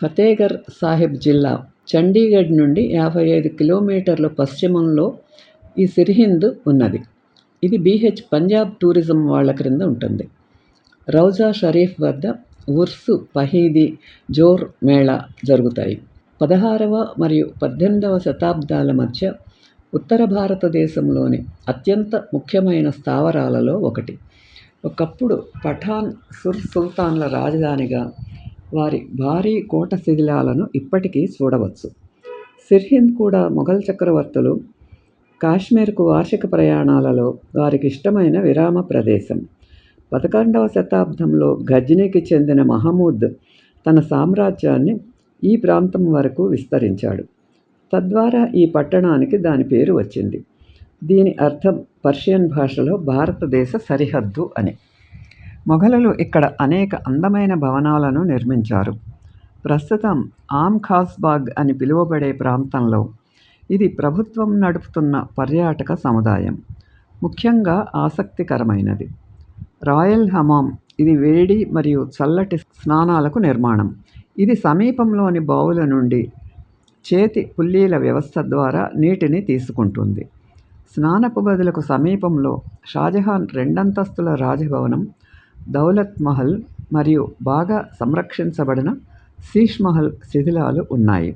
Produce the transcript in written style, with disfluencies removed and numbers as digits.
ఫతేగర్ సాహిబ్ జిల్లా చండీగఢ్ నుండి 55 కిలోమీటర్ల పశ్చిమంలో ఈ సిర్హింద్ ఉన్నది. ఇది బీహెచ్ పంజాబ్ టూరిజం వాళ్ళ క్రింద ఉంటుంది. రౌజా షరీఫ్ వద్ద ఉర్సు పహీది జోర్ మేళా జరుగుతాయి. 16వ మరియు 18వ శతాబ్దాల మధ్య ఉత్తర భారతదేశంలోని అత్యంత ముఖ్యమైన స్థావరాలలో ఒకటి. ఒకప్పుడు పఠాన్ సుల్తాన్ల రాజధానిగా వారి భారీ కోట శిథిలాలను ఇప్పటికీ చూడవచ్చు. సిర్హింద్ కూడా మొఘల్ చక్రవర్తులు కాశ్మీర్కు వార్షిక ప్రయాణాలలో వారికి ఇష్టమైన విరామ ప్రదేశం. 11వ శతాబ్దంలో ఘజ్నీకి చెందిన మహమూద్ తన సామ్రాజ్యాన్ని ఈ ప్రాంతం వరకు విస్తరించాడు. తద్వారా ఈ పట్టణానికి దాని పేరు వచ్చింది. దీని అర్థం పర్షియన్ భాషలో భారతదేశ సరిహద్దు అని. మొఘలులు ఇక్కడ అనేక అందమైన భవనాలను నిర్మించారు. ప్రస్తుతం ఆమ్ ఖాస్ బాగ్ అని పిలువబడే ప్రాంతంలో ఇది ప్రభుత్వం నడుపుతున్న పర్యాటక సముదాయం. ముఖ్యంగా ఆసక్తికరమైనది రాయల్ హమామ్. ఇది వేడి మరియు చల్లటి స్నానాలకు నిర్మాణం. ఇది సమీపంలోని బావుల నుండి చేతి పుల్లీల వ్యవస్థ ద్వారా నీటిని తీసుకుంటుంది. స్నానపు గదులకు సమీపంలో షాజహాన్ 2 అంతస్తుల రాజభవనం, దౌలత్ మహల్ మరియు బాగా సంరక్షించబడిన శీష్ మహల్ శిథిలాలు ఉన్నాయి.